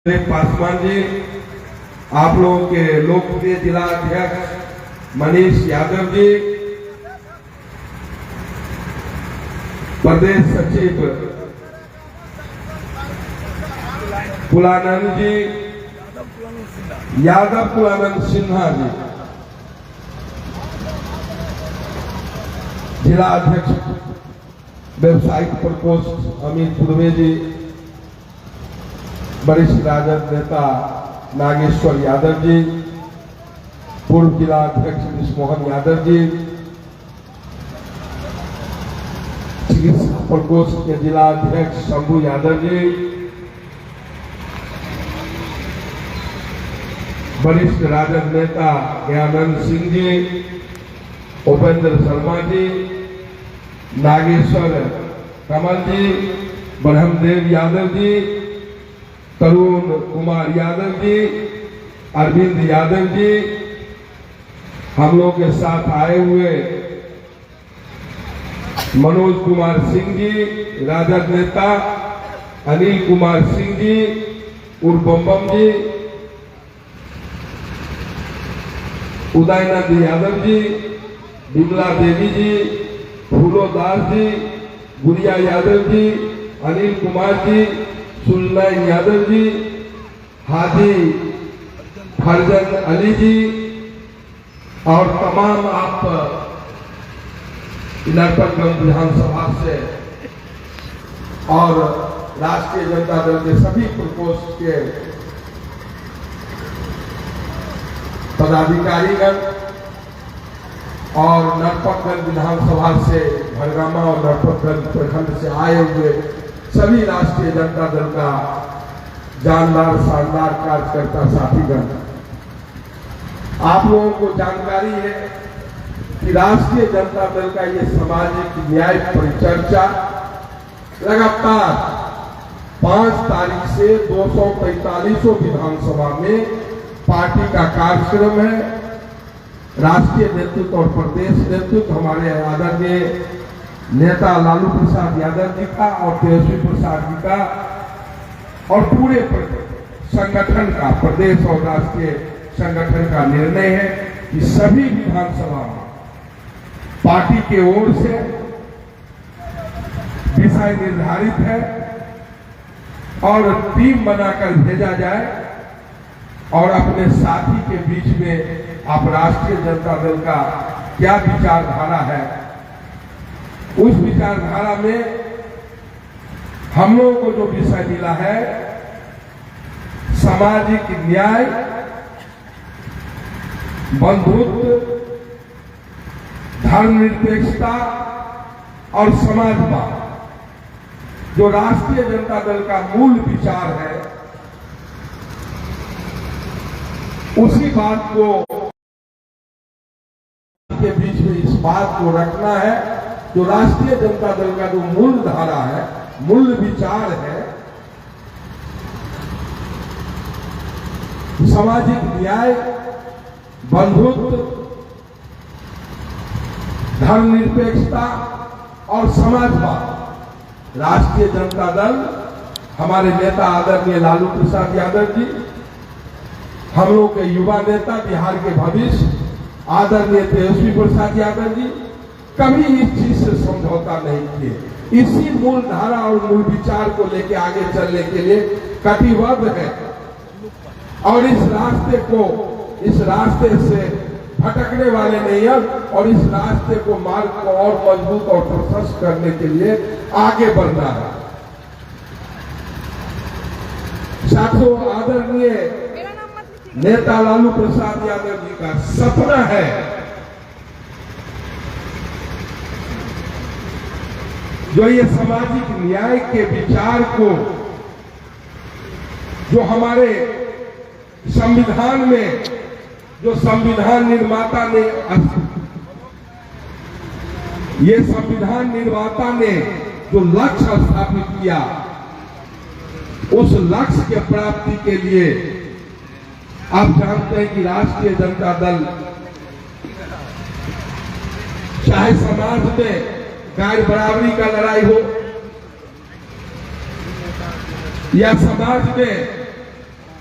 पासवान जी, आप लोगों के लोकप्रिय जिला अध्यक्ष मनीष यादव जी, प्रदेश सचिव कुलानंद जी, यादव कुलानंद सिन्हा जी, जिला अध्यक्ष व्यवसायिक प्रकोष्ठ अमित पूर्वे जी, वरिष्ठ राजद नेता नागेश्वर यादव जी, पूर्व जिला अध्यक्ष विष्णुमोहन यादव जी, चिकित्सा प्रकोष्ठ के जिला अध्यक्ष शंभू यादव जी, वरिष्ठ राजद नेता ज्ञानंद सिंह जी, उपेंद्र शर्मा जी, नागेश्वर कमल जी, ब्रह्मदेव यादव जी, तरुण कुमार यादव जी, अरविंद यादव जी, हम लोग के साथ आए हुए मनोज कुमार सिंह जी, राजद नेता अनिल कुमार सिंह जी, उर्फ बम जी, उदयनंद यादव जी, विमला देवी जी, फूलो दास जी, गुड़िया यादव जी, अनिल कुमार जी, सुलैमान यादव जी, हाजी फरजन अली जी और तमाम आप नरपतगंज विधानसभा से और राष्ट्रीय जनता दल के सभी प्रकोष्ठ के पदाधिकारीगण और नरपतगंज विधानसभा से भरगामा और नरपतगंज प्रखंड से आए हुए सभी राष्ट्रीय जनता दल का जानदार शानदार कार्यकर्ता साथीगण, आप लोगों को जानकारी है कि राष्ट्रीय जनता दल का ये सामाजिक न्याय परिचर्चा लगातार 5 तारीख से 245 विधानसभा में पार्टी का कार्यक्रम है। राष्ट्रीय नेतृत्व और प्रदेश नेतृत्व हमारे आदरणीय नेता लालू प्रसाद यादव जी का और तेजस्वी प्रसाद जी का और पूरे संगठन का, प्रदेश और राष्ट्रीय संगठन का निर्णय है कि सभी विधानसभा में पार्टी के ओर से विषय निर्धारित है और टीम बनाकर भेजा जाए और अपने साथी के बीच में आप राष्ट्रीय जनता दल का क्या विचारधारा है, उस विचारधारा में हम लोगों को जो विषय मिला है सामाजिक न्याय, बंधुत्व, धर्मनिरपेक्षता और समाजवाद, जो राष्ट्रीय जनता दल का मूल विचार है, उसी बात को के बीच में इस बात को रखना है जो राष्ट्रीय जनता दल का जो मूल धारा है, मूल विचार है, सामाजिक न्याय, बंधुत्व, धर्मनिरपेक्षता और समाजवाद। राष्ट्रीय जनता दल, हमारे नेता आदरणीय लालू प्रसाद यादव जी, हम लोग के युवा नेता, बिहार के भविष्य आदरणीय तेजस्वी प्रसाद यादव जी कभी इस चीज से समझौता नहीं किए। इसी मूल धारा और मूल विचार को लेकर आगे चलने के लिए कटिबद्ध है और इस रास्ते से भटकने वाले नहीं है और इस रास्ते को, मार्ग को और मजबूत और प्रशस्त करने के लिए आगे बढ़ना है। साथियों, आदरणीय नेता लालू प्रसाद यादव जी का सपना है जो ये सामाजिक न्याय के विचार को, जो हमारे संविधान में, जो संविधान निर्माता ने, ये संविधान निर्माता ने जो लक्ष्य स्थापित किया, उस लक्ष्य के प्राप्ति के लिए आप जानते हैं कि राष्ट्रीय जनता दल चाहे समाज में गाय बराबरी का लड़ाई हो या समाज में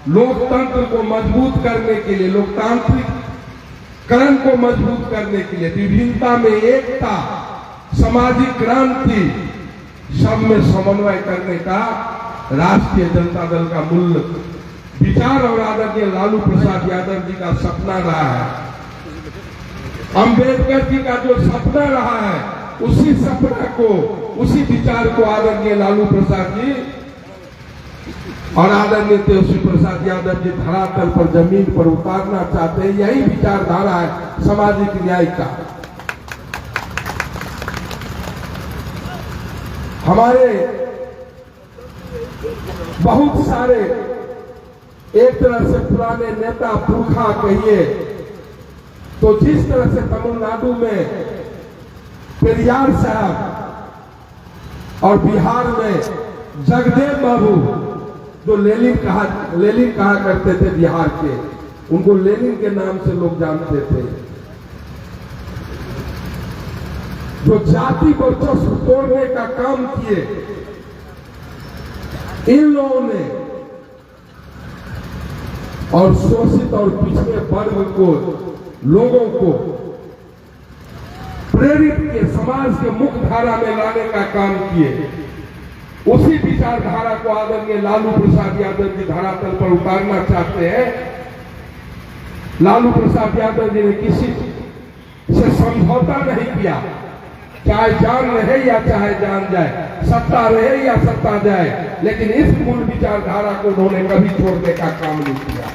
लोकतंत्र को मजबूत करने के लिए, लोकतांत्रिक करण को मजबूत करने के लिए, विभिन्नता में एकता, सामाजिक क्रांति, सब में समन्वय करने का राष्ट्रीय जनता दल का मूल विचार और आदरणीय लालू प्रसाद यादव जी का सपना रहा है। अंबेडकर जी का जो सपना रहा है, उसी सपना को, उसी विचार को आदरणीय लालू प्रसाद जी और आदरणीय तेजस्वी प्रसाद यादव जी धरातल पर, जमीन पर उतारना चाहते हैं। यही विचारधारा है सामाजिक न्याय का। हमारे बहुत सारे एक तरह से पुराने नेता पुरखा कहिए तो जिस तरह से तमिलनाडु में पेरियार साहब और बिहार में जगदेव बाबू, जो लेनिन कहा करते थे बिहार के, उनको लेनिन के नाम से लोग जानते थे, जो जाति वर्चस्व तोड़ने का काम किए, इन लोगों ने और शोषित और पिछड़े वर्ग को, लोगों को प्रेरित किए, समाज के मुख्य धारा में लाने का काम किए। उसी विचारधारा को आदरणीय लालू प्रसाद यादव जी धरातल पर उतारना चाहते हैं। लालू प्रसाद यादव जी ने किसी से समझौता नहीं किया, चाहे जान रहे या चाहे जान जाए, सत्ता रहे या सत्ता जाए, लेकिन इस मूल विचारधारा को उन्होंने कभी छोड़ने का काम नहीं किया।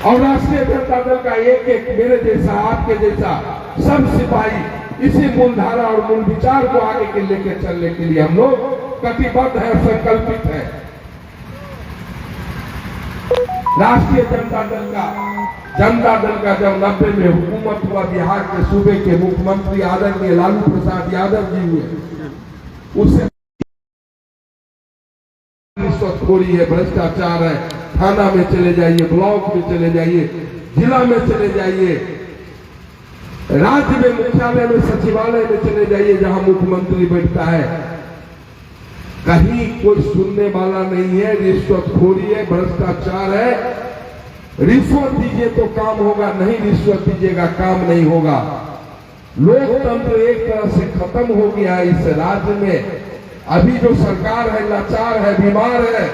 और राष्ट्रीय जनता दल का एक एक, मेरे जैसा, आपके जैसा सब सिपाही इसी मूल धारा और मूल विचार को आगे के लेकर चलने के लिए हम लोग कटिबद्ध है, संकल्पित है। राष्ट्रीय जनता दल का जब 90 में हुकूमत हुआ, बिहार के सूबे के मुख्यमंत्री आदरणीय लालू प्रसाद यादव जी हुए, उससे रिश्वतखोरी है, भ्रष्टाचार है, थाना में चले जाइए, ब्लॉक में चले जाइए, जिला में चले जाइए, राज्य में मुख्यालय में, सचिवालय में चले जाइए, जहां मुख्यमंत्री बैठता है, कहीं कोई सुनने वाला नहीं है। रिश्वतखोरी है, भ्रष्टाचार है। रिश्वत दीजिए तो काम होगा, नहीं रिश्वत दीजिएगा काम नहीं होगा। लोकतंत्र एक तरह से खत्म हो गया है इस राज्य में। अभी जो सरकार है लाचार है, बीमार है,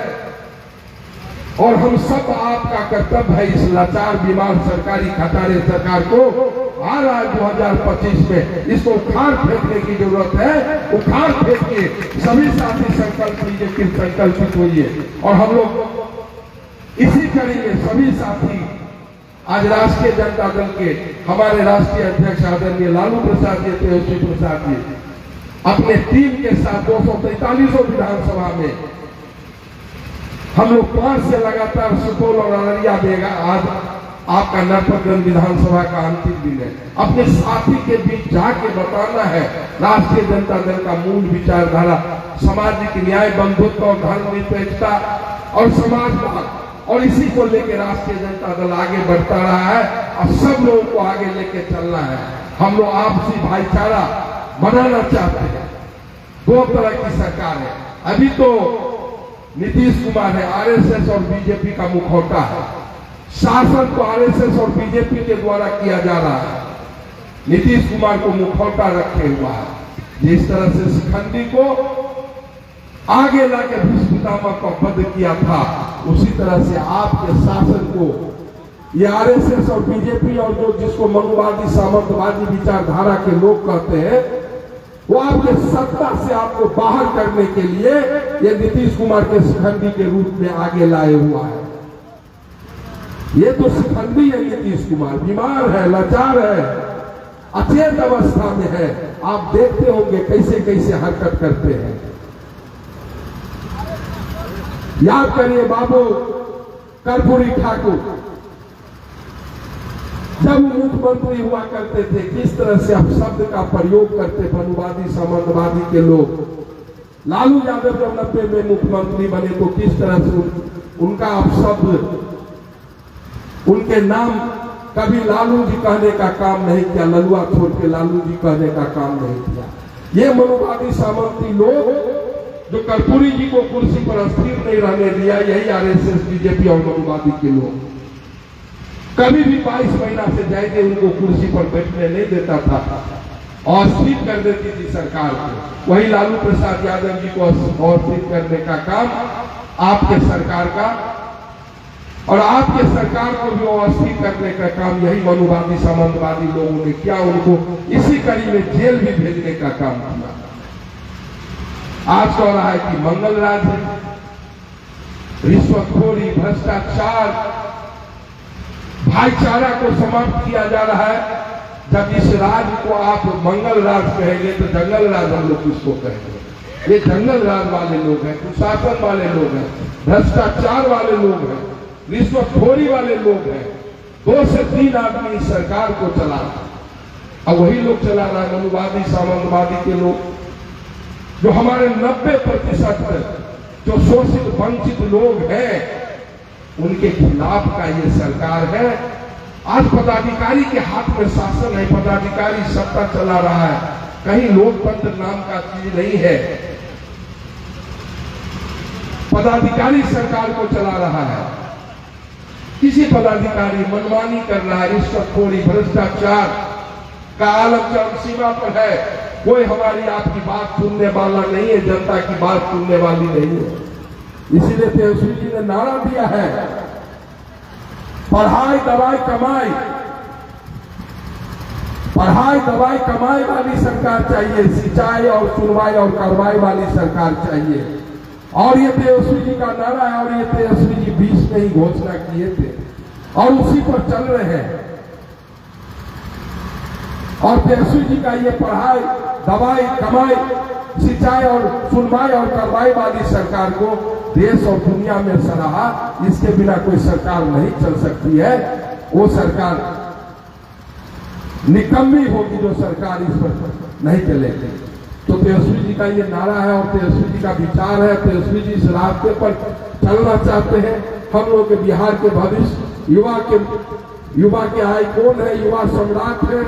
और हम सब आपका कर्तव्य है इस लाचार, बीमार सरकारी खटारे सरकार को आ रहा है 2025 में, इसको उखाड़ फेंकने की जरूरत है। उखाड़ फेंक के सभी साथी संकल्प लीजिए, फिर संकल्पित होइए। और हम लोग इसी कड़ी में सभी साथी आज राष्ट्रीय जनता दल के हमारे राष्ट्रीय अध्यक्ष आदरणीय लालू प्रसाद जी, तेजस्वी प्रसाद जी अपने टीम के साथ 243 विधानसभा में हम लोग 5 से लगातार सुपौल और अररिया देगा। आज आपका नरपतगंज विधानसभा का अंतिम दिन है। अपने साथी के बीच जाके बताना है राष्ट्रीय जनता दल का मूल विचारधारा, सामाजिक न्याय, बंधुत्व और धर्मनिरपेक्षता और समाजवाद, और इसी को लेकर राष्ट्रीय जनता दल आगे बढ़ता रहा है और सब लोगों को आगे लेके चलना है। हम लोग आपसी भाईचारा बनाना चाहते हैं। 2 तरह की सरकार है। अभी तो नीतीश कुमार है, आरएसएस और बीजेपी का मुखौटा है। शासन तो आरएसएस और बीजेपी के द्वारा किया जा रहा है, नीतीश कुमार को मुखौटा रखे हुआ है। जिस तरह से शिखंडी को आगे लाके भीष्म पितामह को बंद किया था, उसी तरह से आपके शासन को ये आरएसएस और बीजेपी और जो जिसको मनुवादी सामंतवादी विचारधारा के लोग कहते हैं, वो आपके सत्ता से आपको बाहर करने के लिए ये नीतीश कुमार के शिखंडी के रूप में आगे लाए हुआ है। ये तो शिखंडी है नीतीश कुमार, बीमार है, लाचार है, अचेत अवस्था में है। आप देखते होंगे कैसे कैसे हरकत करते हैं। याद करिए बाबू कर्पूरी ठाकुर जब मुख्यमंत्री हुआ करते थे, किस तरह से आप शब्द का प्रयोग करते मनुवादी सामंतवादी के लोग। लालू यादव जब 90 में मुख्यमंत्री बने तो किस तरह से उनका आप शब्द, उनके नाम कभी लालू जी कहने का काम नहीं किया, ललुआ छोड़ के लालू जी कहने का काम नहीं किया। ये मनुवादी सामंती लोग जो कर्पूरी जी को कुर्सी पर स्थिर नहीं रहने दिया, यही आरएसएस, बीजेपी और मनुवादी के लोग। कभी भी 22 महीना से जाके उनको कुर्सी पर बैठने नहीं देता था और स्थिर कर देती थी सरकार को। वही लालू प्रसाद यादव जी को अस्थिर करने का काम आपके सरकार का, और आपके सरकार को भी अस्थिर करने का काम यही मनुवादी सामंतवादी लोगों ने किया। उनको इसी कड़ी में जेल भी भेजने का काम किया। आज कह रहा है कि मंगल राज है, रिश्वतखोरी, भ्रष्टाचार, भाईचारा को समाप्त किया जा रहा है। जब इस राज को आप मंगल राज कहेंगे तो जंगल राज हम लोग किसको कहेंगे? ये जंगल राज वाले लोग हैं, कुशासन वाले लोग हैं, भ्रष्टाचार वाले लोग हैं, रिश्वतखोरी वाले लोग हैं। 2 से 3 आदमी इस सरकार को चला रहा है, और वही लोग चला रहा है मनुवादी सामंतवादी के लोग, जो हमारे 90% जो शोषित वंचित लोग हैं उनके खिलाफ का ये सरकार है। आज पदाधिकारी के हाथ में शासन है, पदाधिकारी सत्ता चला रहा है, कहीं लोकतंत्र नाम का चीज नहीं है। पदाधिकारी सरकार को चला रहा है, किसी पदाधिकारी मनमानी कर रहा है, रिश्वतखोरी, भ्रष्टाचार का आलम चरम सीमा पर है। कोई हमारी आपकी बात सुनने वाला नहीं है, जनता की बात सुनने वाली नहीं है। इसीलिए तेजस्वी जी ने नारा दिया है, पढ़ाई दवाई कमाई, पढ़ाई दवाई कमाई वाली सरकार चाहिए, सिंचाई और सुनवाई और कार्रवाई वाली सरकार चाहिए। और ये तेजस्वी जी का नारा है, और ये तेजस्वी जी 20 में ही घोषणा किए थे और उसी पर चल रहे हैं। और तेजस्वी जी का ये पढ़ाई दवाई कमाई, सिंचाई और सुनवाई और कार्रवाई वाली सरकार को देश और दुनिया में सराहा। इसके बिना कोई सरकार नहीं चल सकती है। वो सरकार निकम्मी होगी जो सरकार इस पर नहीं चलेगी। तो तेजस्वी जी का ये नारा है और तेजस्वी जी का विचार है। तेजस्वी जी इस रास्ते पर चलना चाहते हैं। हम लोग के बिहार के भविष्य, युवा के आइकॉन है, युवा सम्राट है,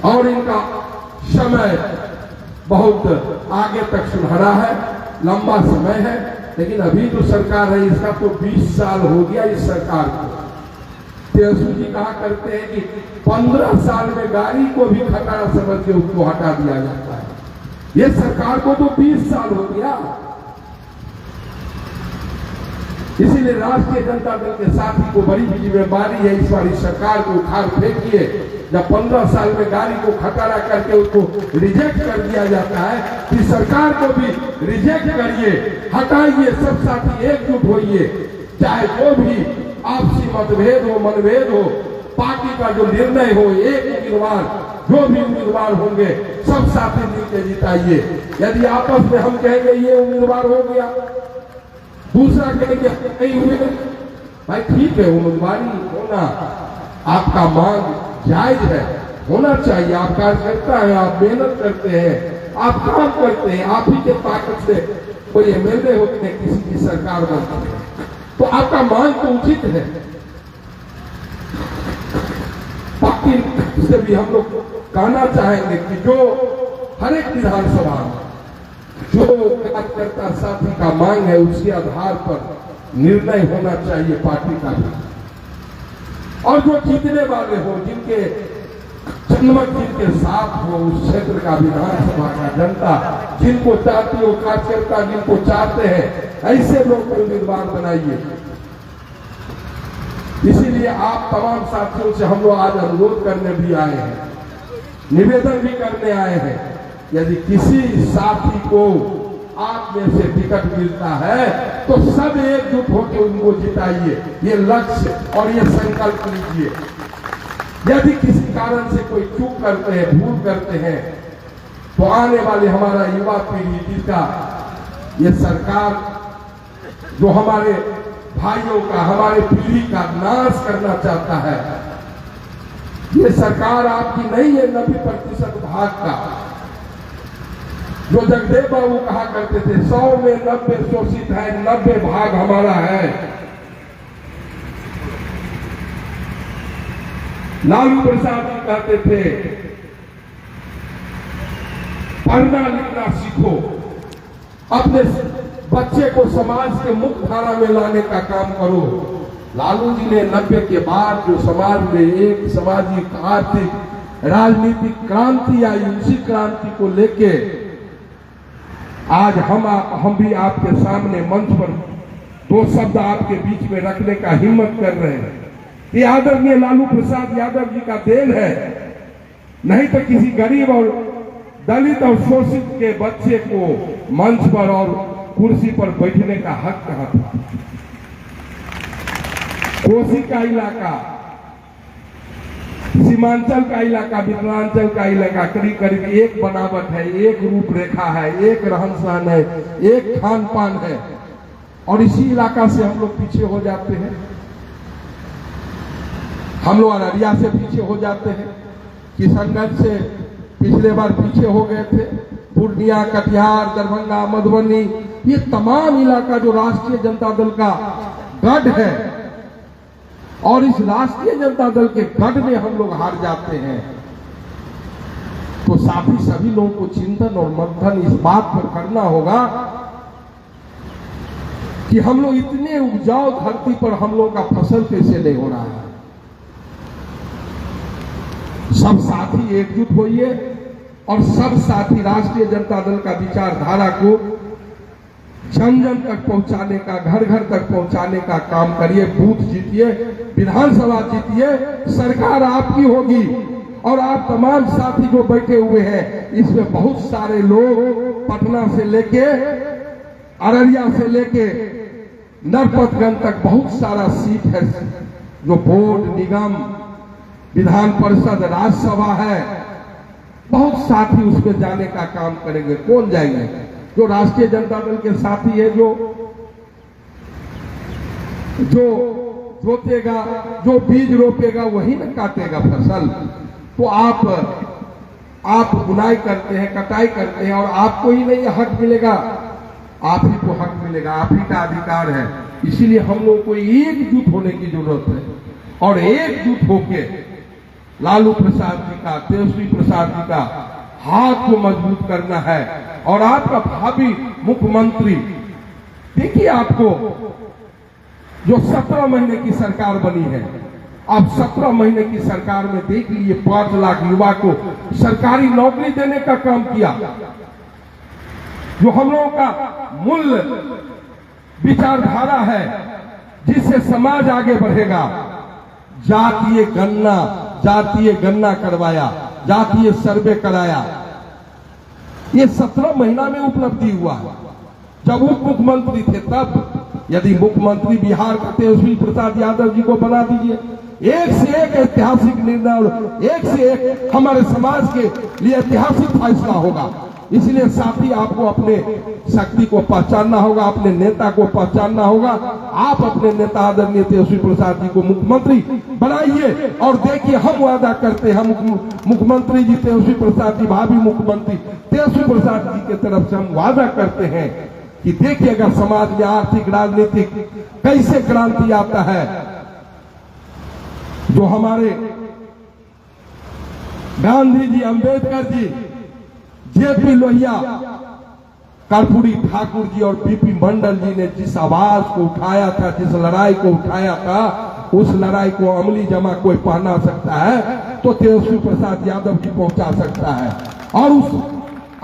और इनका समय बहुत आगे तक सुनहरा है, लंबा समय है। लेकिन अभी जो सरकार है इसका तो 20 साल हो गया इस सरकार को। तेजस्वी जी कहा करते हैं कि 15 साल में गाड़ी को भी खतरा समझ के उसको हटा दिया जाता है। ये सरकार को तो 20 साल हो गया। इसीलिए राष्ट्रीय जनता दल के साथी को बड़ी जिम्मेदारी है, इस बारी सरकार को उखाड़ फेंकिए। जब 15 साल में गाड़ी को खटारा करके उसको रिजेक्ट कर दिया जाता है, कि सरकार को भी रिजेक्ट करिए, हटाइए, सब साथी एकजुट होइए। चाहे जो भी आपसी मतभेद हो, मनभेद हो, पार्टी का जो निर्णय हो, एक उम्मीदवार, जो भी उम्मीदवार होंगे सब साथी मिलकर जिताइए। यदि आपस में हम कहेंगे ये उम्मीदवार हो गया, दूसरा कहेंगे नहीं हुए, भाई ठीक है, उम्मीदवारी होना आपका मांग जायज है, होना चाहिए। आप कार्यकर्ता है, आप मेहनत करते हैं, आप काम करते हैं, आप ही के ताकत से कोई एमएलए होते हैं, किसी की सरकार बनती है, तो आपका मांग तो उचित है। पार्टी से भी हम लोग कहना चाहेंगे कि जो हर एक विधानसभा में जो कार्यकर्ता साथी का मांग है उसके आधार पर निर्णय होना चाहिए पार्टी का भी। और जो जीतने वाले हो, जिनके जनमत जिनके साथ हो, उस क्षेत्र का विधानसभा का जनता जिनको चाहती हो, कार्यकर्ता जिनको चाहते हैं, ऐसे लोग को उम्मीदवार बनाइए। इसीलिए आप तमाम साथियों से हम लोग आज अनुरोध करने भी आए हैं, निवेदन भी करने आए हैं। यदि किसी साथी को आप में से टिकट मिलता है तो सब एकजुट होकर उनको जिताइए। ये लक्ष्य और ये संकल्प लीजिए। यदि किसी कारण से कोई चूक करते हैं, भूल करते हैं, तो आने वाले हमारा युवा पीढ़ी जिसका ये सरकार जो हमारे भाइयों का, हमारे पीढ़ी का नाश करना चाहता है, ये सरकार आपकी नहीं है 90% भाग का। जो जगदेव बाबू कहा करते थे 100 में 90 शोषित है, 90 भाग हमारा है। लालू प्रसाद जी कहते थे पढ़ना लिखना सीखो, अपने बच्चे को समाज के मुख्य धारा में लाने का काम करो। लालू जी ने 90 के बाद जो समाज में एक सामाजिक आर्थिक राजनीतिक क्रांति आई, उसी क्रांति को लेके आज हम भी आपके सामने मंच पर दो शब्द आपके बीच में रखने का हिम्मत कर रहे हैं। ये आदरणीय लालू प्रसाद यादव जी का देन है, नहीं तो किसी गरीब और दलित और शोषित के बच्चे को मंच पर और कुर्सी पर बैठने का हक कहां था। कोसी का इलाका, सीमांचल का इलाका, मिथिलांचल का इलाका करीब करीब एक बनावट है, एक रूपरेखा है, एक रहन सहन है, एक खान पान है, और इसी इलाका से हम लोग पीछे हो जाते हैं। हम लोग अररिया से पीछे हो जाते हैं, किशनगंज से पिछले बार पीछे हो गए थे, पूर्णिया, कटिहार, दरभंगा, मधुबनी, ये तमाम इलाका जो राष्ट्रीय जनता दल का गढ़ है, और इस राष्ट्रीय जनता दल के गढ़ में हम लोग हार जाते हैं, तो साथ ही सभी लोगों को चिंतन और मंथन इस बात पर करना होगा कि हम लोग इतने उपजाऊ धरती पर हम लोग का फसल कैसे नहीं हो रहा है। सब साथी एकजुट होइए और सब साथी राष्ट्रीय जनता दल का विचारधारा को जन जन तक पहुंचाने का, घर घर तक पहुंचाने का काम करिए। बूथ जीतिए, विधानसभा जीतिए, सरकार आपकी होगी। और आप तमाम साथी जो बैठे हुए हैं, इसमें बहुत सारे लोग पटना से लेके, अररिया से लेके नरपतगंज तक बहुत सारा सीट है, जो बोर्ड, निगम, विधान परिषद, राज्यसभा है, बहुत साथी उसमें जाने का काम करेंगे। कौन जाएंगे? जो राष्ट्रीय जनता दल के साथी है, जो जोतेगा, जो बीज रोपेगा, वही न काटेगा फसल। तो आप बुनाई करते हैं, कटाई करते हैं, और आपको ही नहीं हक मिलेगा, आप ही को हक मिलेगा, आप ही का अधिकार है। इसीलिए हम लोग को एकजुट होने की जरूरत है, और एकजुट होके लालू प्रसाद जी का, तेजस्वी प्रसाद जी का हाथ को मजबूत करना है। और आपका भावी मुख्यमंत्री, देखिए आपको जो 17 महीने की सरकार बनी है, अब 17 महीने की सरकार में देख लीजिए 5 लाख युवा को सरकारी नौकरी देने का काम किया। जो हम लोगों का मूल विचारधारा है, जिससे समाज आगे बढ़ेगा, जातीय गणना करवाया, जातीय सर्वे कराया, ये 17 महीना में उपलब्धि हुआ। जब उप मुख्यमंत्री थे तब, यदि मुख्यमंत्री बिहार का तेजस्वी प्रसाद यादव जी को बना दीजिए, एक से एक ऐतिहासिक निर्णय और एक से एक हमारे समाज के लिए ऐतिहासिक फैसला होगा। इसलिए साथी आपको अपने शक्ति को पहचानना होगा, अपने नेता को पहचानना होगा। आप अपने नेता आदरणीय तेजस्वी प्रसाद जी को मुख्यमंत्री बनाइए, और देखिए हम वादा करते हैं, मुख्यमंत्री जी तेजस्वी प्रसाद जी, भावी मुख्यमंत्री तेजस्वी प्रसाद जी की तरफ से हम वादा करते हैं कि देखिएगा समाज में आर्थिक राजनीतिक कैसे क्रांति आता है। जो हमारे गांधी जी, अंबेडकर जी, जेपी लोहिया, कर्पूरी ठाकुर जी और बीपी मंडल जी ने जिस आवाज को उठाया था, जिस लड़ाई को उठाया था, उस लड़ाई को अमली जमा कोई पहना सकता है तो तेजस्वी प्रसाद यादव जी पहुंचा सकता है। और उस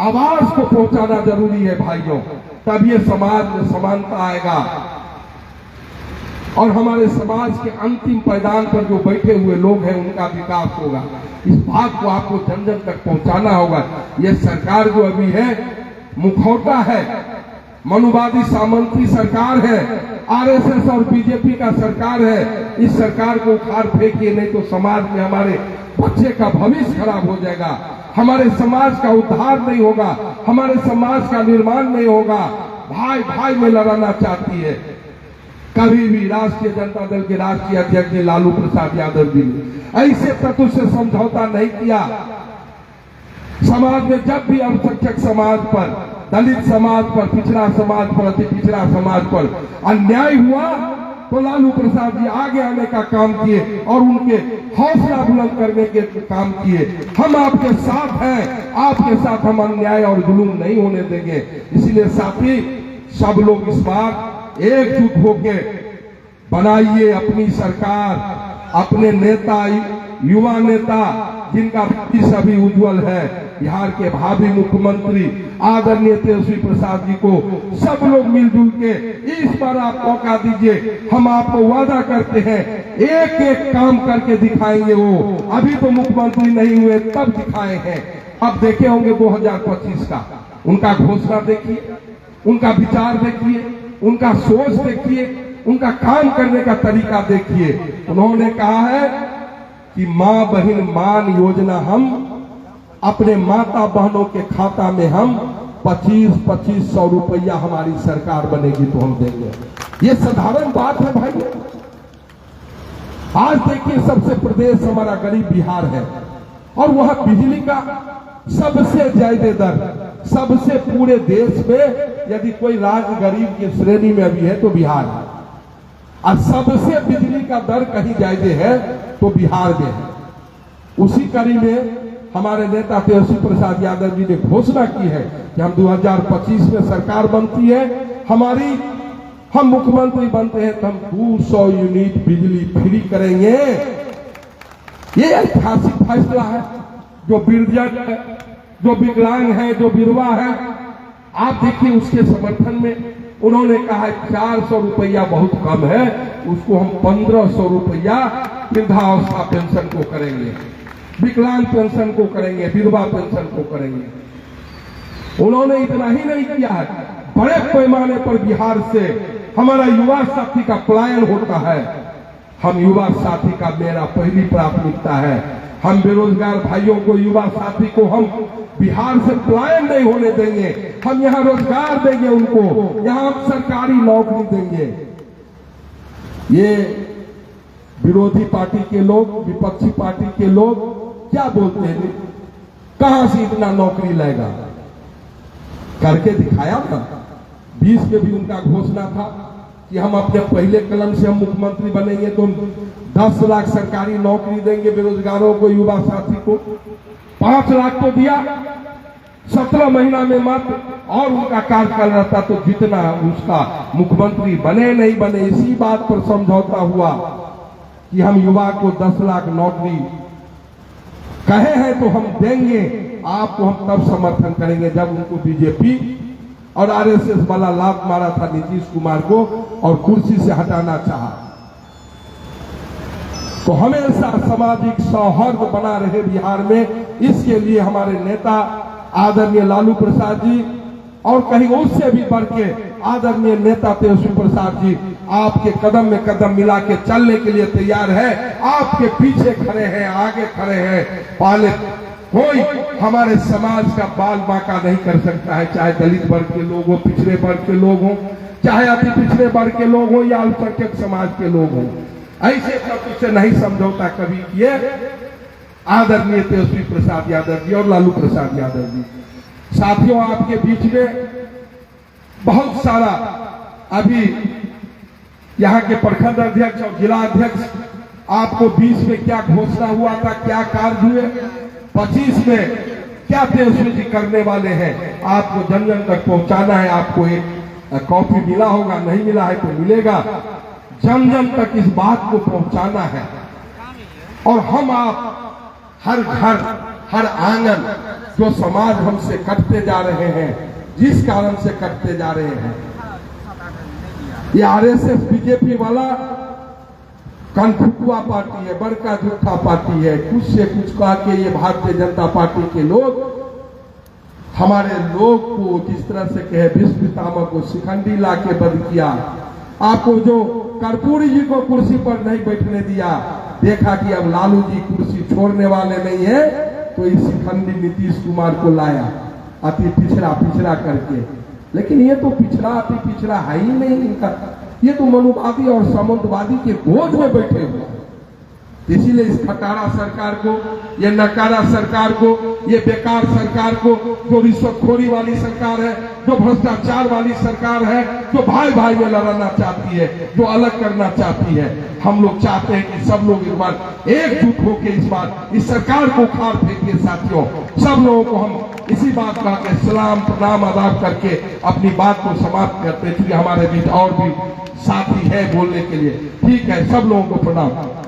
आवाज को पहुंचाना जरूरी है भाइयों, तब ये समाज में समानता आएगा, और हमारे समाज के अंतिम पायदान पर जो बैठे हुए लोग हैं उनका विकास होगा। इस बात को आपको जन जन तक पहुंचाना होगा। ये सरकार जो अभी है मुखौटा है, मनुवादी सामंती सरकार है, आरएसएस और बीजेपी का सरकार है। इस सरकार को उखाड़ फेंकिए, नहीं तो समाज में हमारे बच्चे का भविष्य खराब हो जाएगा, हमारे समाज का उद्धार नहीं होगा, हमारे समाज का निर्माण नहीं होगा। भाई भाई में लड़ाना चाहती है। कभी भी राष्ट्रीय जनता दल के राष्ट्रीय अध्यक्ष लालू प्रसाद यादव जी ने ऐसे तत्व से समझौता नहीं किया। समाज में जब भी अल्पसंख्यक समाज पर, दलित समाज पर, पिछड़ा समाज पर, अति पिछड़ा समाज पर अन्याय हुआ, तो लालू प्रसाद जी आगे आने का काम किए और उनके हौसला बुलंद करने के काम किए। हम आपके साथ हैं, आपके साथ हम अन्याय और जुल्म नहीं होने देंगे। इसलिए साथी, सब लोग इस बार एकजुट होकर बनाइए अपनी सरकार, अपने नेता, युवा नेता जिनका भविष्य अभी उज्जवल है, बिहार के भावी मुख्यमंत्री आदरणीय तेजस्वी प्रसाद जी को सब लोग मिलजुल के इस बार आप मौका दीजिए। हम आपको वादा करते हैं एक एक काम करके दिखाएंगे। वो अभी तो मुख्यमंत्री नहीं हुए तब दिखाए हैं, अब देखे होंगे 2025 का। उनका घोषणा देखिए, उनका विचार देखिए, उनका सोच देखिए, उनका काम करने का तरीका देखिए। उन्होंने कहा है कि मां बहन मान योजना हम अपने माता बहनों के खाता में हम 25-2500 रुपया हमारी सरकार बनेगी तो हम देंगे। ये साधारण बात है भाई। आज देखिए सबसे प्रदेश हमारा गरीब बिहार है और वह बिजली का सबसे ज्यादा दर, सबसे पूरे देश में यदि कोई राज्य गरीब की श्रेणी में अभी है तो बिहार है। और सबसे बिजली का दर कहीं ज्यादा है तो बिहार में है। उसी कड़ी में हमारे नेता तेजस्वी प्रसाद यादव जी ने घोषणा की है कि हम 2025 में सरकार बनती है हमारी, हम मुख्यमंत्री बनते हैं तो हम 200 यूनिट बिजली फ्री करेंगे। ये ऐतिहासिक फैसला है। जो वृद्धजन है, जो विकलांग है, जो विधवा है, आप देखिए उसके समर्थन में उन्होंने कहा 400 रुपया बहुत कम है, उसको हम 1500 रुपया वृद्धावस्था पेंशन को करेंगे, विकलांग पेंशन को करेंगे, विधवा पेंशन को करेंगे। उन्होंने इतना ही नहीं किया है, बड़े पैमाने पर बिहार से हमारा युवा साथी का पलायन होता है। हम युवा साथी का मेरा पहली प्राथमिकता है। हम बेरोजगार भाइयों को, युवा साथी को हम बिहार से पलायन नहीं होने देंगे। हम यहाँ रोजगार देंगे उनको, यहाँ सरकारी नौकरी देंगे। ये विरोधी पार्टी के लोग, विपक्षी पार्टी के लोग क्या बोलते हैं, कहां से इतना नौकरी लाएगा? करके दिखाया ना। 20 में भी उनका घोषणा था कि हम अपने पहले कलम से हम मुख्यमंत्री बनेंगे तो 10 लाख सरकारी नौकरी देंगे बेरोजगारों को, युवा साथी को। 5 लाख तो दिया 17 महीना में मात्र, और उनका कार्यकाल रहता तो जितना उसका मुख्यमंत्री बने नहीं बने, इसी बात पर समझौता हुआ कि हम युवा को 10 लाख नौकरी कहे हैं तो हम देंगे आपको। हम तब समर्थन करेंगे जब उनको बीजेपी और आरएसएस वाला लात मारा था नीतीश कुमार को और कुर्सी से हटाना चाहा। तो हमेशा सामाजिक सौहार्द बना रहे बिहार में, इसके लिए हमारे नेता आदरणीय लालू प्रसाद जी और कहीं उससे भी बढ़ के आदरणीय नेता तेजस्वी प्रसाद जी आपके कदम में कदम मिला के चलने के लिए तैयार है। आपके पीछे खड़े हैं, आगे खड़े हैं। पहले कोई हमारे समाज का बाल बांका नहीं कर सकता है, चाहे दलित वर्ग के लोग हो, पिछड़े वर्ग के लोग हो, चाहे अति पिछड़े वर्ग के लोग हो या अल्पसंख्यक समाज के लोग हो। ऐसे सब कुछ नहीं समझौता कभी किए आदरणीय तेजस्वी प्रसाद यादव जी और लालू प्रसाद यादव जी। साथियों, आपके बीच में बहुत सारा अभी यहाँ के प्रखंड अध्यक्ष और जिला अध्यक्ष, आपको 20 में क्या घोषणा हुआ था, क्या कार्य हुए, 25 में क्या तेजस्वी जी करने वाले हैं, आपको जन जन तक पहुंचाना है। आपको एक कॉपी मिला होगा, नहीं मिला है तो मिलेगा। जन जन तक इस बात को पहुंचाना है। और हम आप हर घर, हर आंगन, जो समाज हमसे कटते जा रहे हैं, जिस कारण से कटते जा रहे हैं, ये आरएसएस बीजेपी वाला कनफुकुआ पार्टी है, बड़का झूठा पार्टी है। कुछ से कुछ कह के ये भारतीय जनता पार्टी के लोग हमारे लोग को जिस तरह से कहे भीष्म पितामह को शिखंडी ला के बंद किया। आपको जो कर्पूरी जी को कुर्सी पर नहीं बैठने दिया, देखा कि अब लालू जी कुर्सी छोड़ने वाले नहीं है तो इस शिखंडी नीतीश कुमार को लाया अति पिछड़ा पिछड़ा करके। लेकिन ये तो पिछड़ा अति पिछड़ा है ही नहीं इनका, ये तो मनुवादी और सामंतवादी के गोद में बैठे हुए हैं। इसीलिए इस खटारा सरकार को, ये नकारा सरकार को, ये बेकार सरकार को, जो रिश्वतखोरी वाली सरकार है, जो भ्रष्टाचार वाली सरकार है, जो भाई भाई में लड़ना चाहती है, जो अलग करना चाहती है, हम लोग चाहते हैं कि सब लोग एक बार एकजुट होकर इस बार इस सरकार को उखाड़ फेंकिए साथियों। सब लोगों को हम इसी बात का के सलाम प्रणाम आदाब करके अपनी बात को समाप्त करते, क्योंकि हमारे बीच और भी साथी है बोलने के लिए। ठीक है, सब लोगों को प्रणाम।